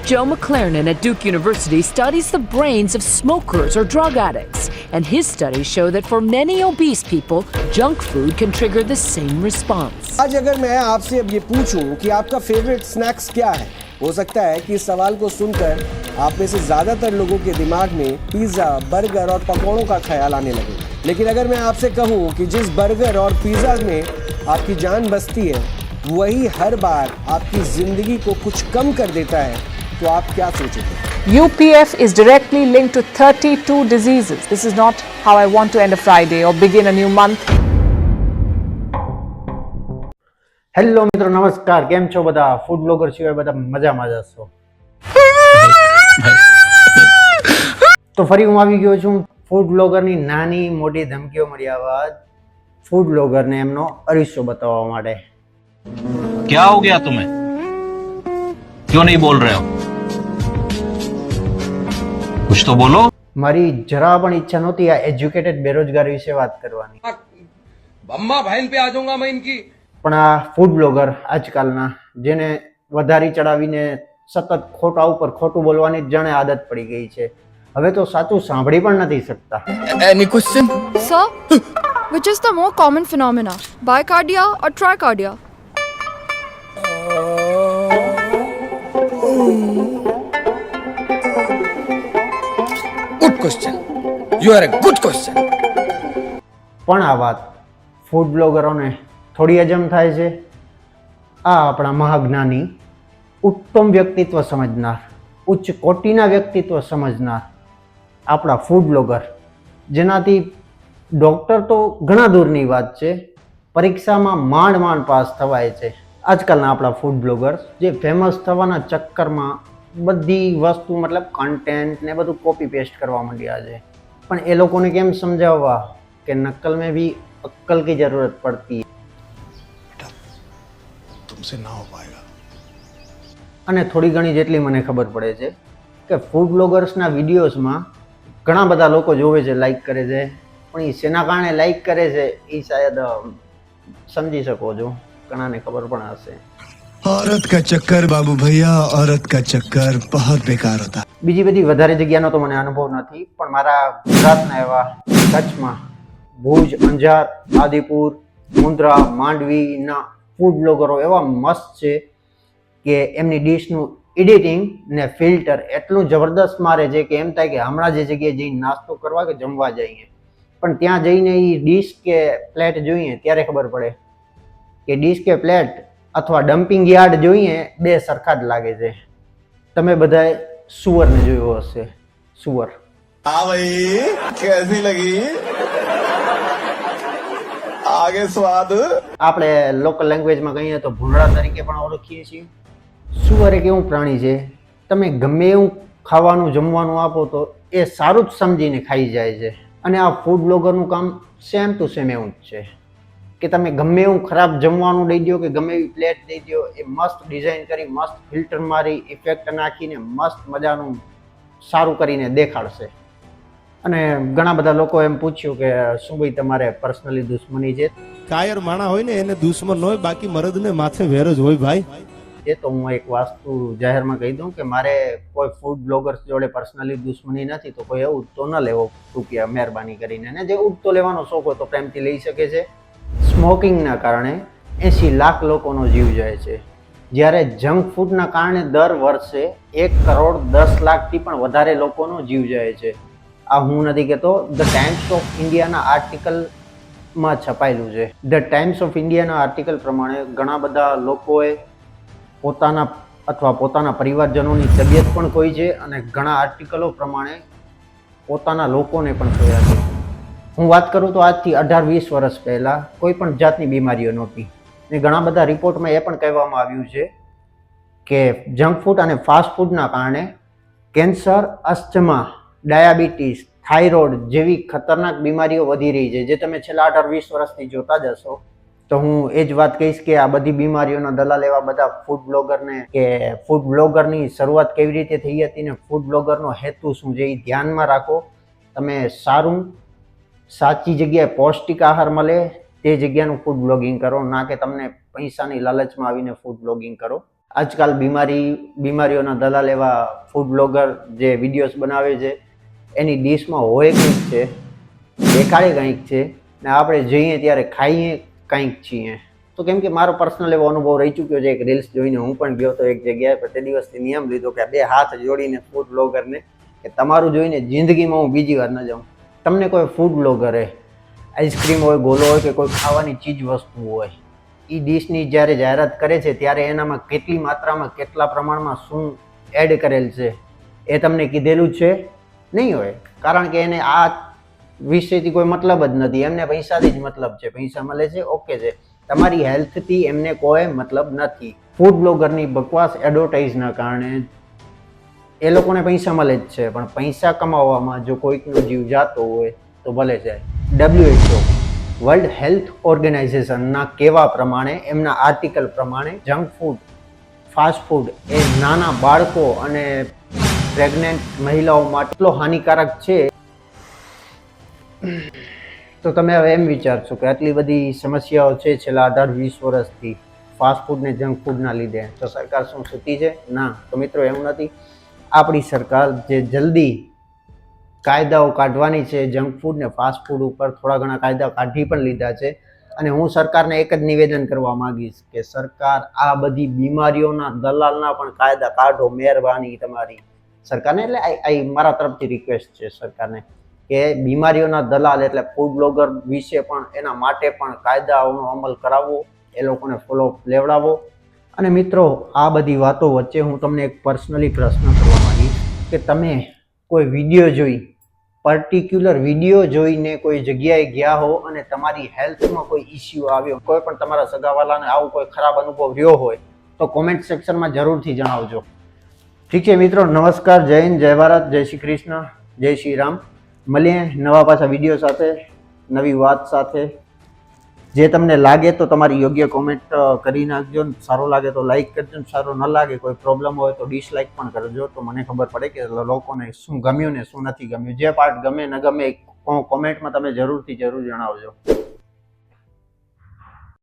Joe McLaren at Duke University studies the brains of smokers or drug addicts, and his studies show that for many obese people, junk food can trigger the same response. आज अगर मैं आपसे अब ये पूछूं कि आपका favourite snacks क्या है, हो सकता है कि इस सवाल को सुनकर आप में से ज्यादातर लोगों के दिमाग में पिज्जा, बर्गर और पकौड़ों का ख्याल आने लगे। लेकिन अगर मैं आपसे कहूं कि जिस बर्गर और पिज्जा में आपकी जान बसती है, वही हर बार आपकी जिंदगी को कुछ कम कर देता है, तो आप क्या सोचेंगे? UPF is directly linked to 32 diseases. This is not how I want to end a Friday or begin a new month. Hello મિત્રો, નમસ્કાર. કેમ છો બધા? ફૂડ બ્લોગર સિવાય બધા મજામાં જ હશો. તો ફરી હું આવી ગયો છું ફૂડ બ્લોગરની નાની મોટી ધમકીઓ મળ્યા બાદ ફૂડ બ્લોગરને એમનો અરીસો બતાવવા માટે. क्या हो गया तुम्हें? क्यों नहीं बोल रहे हो? कुछ तो बोलो. મારી જરા પણ ઈચ્છા નહોતી આ એજ્યુકેટેડ બેરોજગાર વિશે વાત કરવાની, अम्मा बहन पे आ जाऊंगा मैं इनकी। પણ આ ફૂડ બ્લોગર આજકાલના જેને વધારી ચડાવીને સતત ખોટા ઉપર ખોટું બોલવાની જ જાણે આદત પડી ગઈ છે. હવે તો સાચું સાંભળી પણ નથી શકતા. Any question? Sir, which is the more common phenomena, bicardia or tricardia? Good question. You are a good question. પણ આ વાત ફૂડ બ્લોગરોને થોડી હજમ થાય છે. આ આપણા મહાજ્ઞાની, ઉત્તમ વ્યક્તિત્વ સમજનાર, ઉચ્ચ કોટીના વ્યક્તિત્વ સમજનાર આપણા ફૂડ બ્લોગર, જેનાથી ડૉક્ટર તો ઘણા દૂરની વાત છે, પરીક્ષામાં માંડ માંડ પાસ થવાય છે. આજકાલના આપણા ફૂડ બ્લોગર્સ જે ફેમસ થવાના ચક્કરમાં બધી વસ્તુ મતલબ કન્ટેન્ટ ને બધું કોપી પેસ્ટ કરવા માંડ્યા છે. પણ એ લોકોને કેમ સમજાવવા કે નકલ में भी अक्कल की जरूरत पड़ती है. तुमसे ना हो पाएगा. અને થોડી ઘણી જેટલી મને ખબર પડે છે કે ફૂડ બ્લોગર્સના વિડીયોઝમાં ઘણા બધા લોકો જોવે છે, લાઈક કરે છે, પણ એ શેના કારણે લાઈક કરે છે એ શાયદ સમજી શકો છો, ઘણાને ખબર પણ હશે. औरत का चक्कर बाबू भैया, औरत का चक्कर बहुत बेकार होता है. બીજી બધી વધારે જગ્યાનો તો મને અનુભવ નથી, પણ મારા ગુજરાતના એવા કચ્છમાં ભુજ, અંજાર, આદિપુર, મુન્દ્રા, માંડવીના ફૂડ બ્લોગરો એવા મસ્ત છે કે એમની ડીશનું એડિટિંગ ને ફિલ્ટર એટલું જબરદસ્ત મારે છે કે એમ થાય કે હમણાં જે જગ્યાએ જઈને નાસ્તો કરવા કે જમવા જઈએ, પણ ત્યાં જઈને એ ડીશ કે પ્લેટ જોઈએ ત્યારે ખબર પડે કે ડીશ કે પ્લેટ અથવા ડમ્પિંગ યાર્ડ જોઈએ બે સરખા જ લાગે છે. તમે બધાએ સુવરને જોયો હશે, સુવર. हाँ भाई, कैसी લગી? आगे स्वाद. આપણે લોકલ લેંગ્વેજમાં કહીએ તો ભૂંડળા તરીકે પણ ઓળખીએ છીએ. સુવર એક એવું પ્રાણી છે, તમે ગમે એવું ખાવાનું જમવાનું આપો તો એ સારું જ સમજીને ખાઈ જાય છે. અને આ ફૂડ બ્લોગરનું કામ સેમ ટુ સેમ એવું જ છે કે તમે ગમે એવું ખરાબ જમવાનું દઈ દો કે ગમે એવી પ્લેટ દઈ દો, એ મસ્ત ડિઝાઇન કરી, મસ્ત ફિલ્ટર મારી, ઇફેક્ટ નાખીને મસ્ત મજાનું સારું કરીને દેખાડશે. અને ઘણા બધા લોકો એમ પૂછ્યું કે શું ભાઈ તમારે પર્સનલી દુશ્મની છે? કાયર માણા હોય ને એને દુશ્મન હોય, બાકી મરદને માથે વેર જ હોય ભાઈ. એ તો હું એક વાસ્તુ જાહેરમાં કહી દઉં કે મારે કોઈ ફૂડ બ્લોગર્સ જોડે પર્સનલી દુશ્મની નથી, તો કોઈ એવું તો ન લેવો રૂપિયા મહેરબાની કરીને. અને જે ઉડતો લેવાનો શોખ હોય તો પ્રેમથી લઈ શકે છે. સ્મોકિંગના કારણે 80 લાખ લોકોનો જીવ જાય છે, જ્યારે જંક ફૂડના કારણે દર વર્ષે 1 કરોડ 10 લાખથી પણ વધારે લોકોનો જીવ જાય છે. આ હું નથી કહેતો, ધ ટાઈમ્સ ઓફ ઇન્ડિયાના આર્ટિકલમાં છપાયેલું છે. ધ ટાઈમ્સ ઓફ ઇન્ડિયાના આર્ટિકલ પ્રમાણે ઘણા બધા લોકોએ પોતાના અથવા પોતાના પરિવારજનોની તબિયત પણ ખોઈ છે, અને ઘણા આર્ટિકલો પ્રમાણે પોતાના લોકોને પણ ખોયા છે. હું વાત કરું તો આજથી 18-20 વર્ષ પહેલાં કોઈ પણ જાતની બીમારીઓ નહોતી. ને ઘણા બધા રિપોર્ટમાં એ પણ કહેવામાં આવ્યું છે કે જંક ફૂડ અને ફાસ્ટ ફૂડના કારણે કેન્સર, અસ્થમા, ડાયાબિટીસ, થાઇરોઇડ જેવી ખતરનાક બીમારીઓ વધી રહી છે, જે તમે છેલ્લા 18-20 વર્ષથી જોતા જ હશો. તો હું એ જ વાત કહીશ કે આ બધી બીમારીઓના દલાલ એવા બધા ફૂડ બ્લોગરને, કે ફૂડ બ્લોગરની શરૂઆત કેવી રીતે થઈ હતી ને ફૂડ બ્લોગરનો હેતુ શું છે એ ધ્યાનમાં રાખો. તમે સારું, સાચી જગ્યાએ પૌષ્ટિક આહાર મળે તે જગ્યાનું ફૂડ બ્લોગિંગ કરો, ના કે તમને પૈસાની લાલચમાં આવીને ફૂડ બ્લોગિંગ કરો. આજકાલ બીમારીઓના દલાલ એવા ફૂડ બ્લોગર જે વિડીયોઝ બનાવે છે એની ડીશમાં હોય કંઈક છે, દેખાડે કંઈક છે ને આપણે જઈએ ત્યારે ખાઈએ કંઈક છીએ. તો કેમ કે મારો પર્સનલ એવો અનુભવ રહી ચૂક્યો છે. એક રીલ્સ જોઈને હું પણ ગયો હતો એક જગ્યાએ, પણ તે દિવસથી નિયમ લીધો કે 2 હાથ જોડીને ફૂડ બ્લોગરને કે તમારું જોઈને જિંદગીમાં હું બીજી વાર ન જાઉં. તમને કોઈ ફૂડ બ્લોગરે આઈસ્ક્રીમ હોય, ગોલો હોય કે કોઈ ખાવાની ચીજ વસ્તુ હોય, એ ડીશની જ્યારે જાહેરાત કરે છે ત્યારે એનામાં કેટલી માત્રામાં, કેટલા પ્રમાણમાં શું એડ કરેલ છે એ તમને કીધેલું છે નહીં હોય. કારણ કે એને આ વિષયથી કોઈ મતલબ જ નથી. એમને પૈસાથી જ મતલબ છે. પૈસા મળે છે, ઓકે છે. તમારી હેલ્થથી એમને કોઈ મતલબ નથી. ફૂડ બ્લોગરની બકવાસ એડવર્ટાઇઝના કારણે એ લોકોને પૈસા મળે જ છે, પણ પૈસા કમાવામાં જો કોઈકનો જીવ જાતો હોય તો ભલે જાય. WHO વર્લ્ડ હેલ્થ ઓર્ગેનાઇઝેશનના કહેવા પ્રમાણે, એમના આર્ટિકલ પ્રમાણે જંક ફૂડ, ફાસ્ટ ફૂડ એ નાના બાળકો અને પ્રેગ્નેન્ટ મહિલાઓ માટે એટલો હાનિકારક છે. તો તમે હવે એમ વિચારશો કે આટલી બધી સમસ્યાઓ છે છેલ્લા 18-20 વર્ષથી ફાસ્ટ ફૂડ ને જંક ફૂડના લીધે, તો સરકાર શું સૂતી છે? ના. તો મિત્રો એવું નથી. આપણી સરકાર જે જલ્દી કાયદાઓ કાઢવાની છે જંક ફૂડ ને ફાસ્ટ ફૂડ ઉપર, થોડા ઘણા કાયદા કાઢી પણ લીધા છે. અને હું સરકારને એક જ નિવેદન કરવા માંગીશ કે સરકાર આ બધી બીમારીઓના દલાલના પણ કાયદા કાઢો, મહેરબાની તમારી સરકારને. એટલે મારા તરફથી રિક્વેસ્ટ છે સરકારને કે બીમારીઓના દલાલ એટલે ફૂડ બ્લોગર વિશે પણ, એના માટે પણ કાયદાઓનો અમલ કરાવવો, એ લોકોને ફોલો લેવડાવો. અને મિત્રો, આ બધી વાતો વચ્ચે હું તમને એક પર્સનલી પ્રશ્ન કરવા માંગીશ કે તમે કોઈ વિડીયો જોઈ, પર્ટિક્યુલર વિડીયો જોઈને કોઈ જગ્યાએ ગયા હો અને તમારી હેલ્થમાં કોઈ ઇસ્યુ આવ્યો, કોઈ પણ તમારા સગાવાલાને આવું કોઈ ખરાબ અનુભવ રહ્યો હોય તો કોમેન્ટ સેક્શનમાં જરૂરથી જણાવજો. ઠીક છે મિત્રો, નમસ્કાર, જય હિન્દ, જય ભારત, જય શ્રી કૃષ્ણ, જય શ્રી રામ. મળીએ નવા પાછા વિડીયો સાથે, નવી વાત સાથે. જે તમને લાગે તો તમારી યોગ્ય કોમેન્ટ કરી નાખજો. સારું લાગે તો લાઈક કરજો, સારું ન લાગે, કોઈ પ્રોબ્લેમ હોય તો ડિસલાઈક પણ કરજો, તો મને ખબર પડે કે લોકોને શું ગમ્યું ને શું નથી ગમ્યું. જે પાર્ટ ગમે ન ગમે કોમેન્ટમાં તમે જરૂર જણાવજો.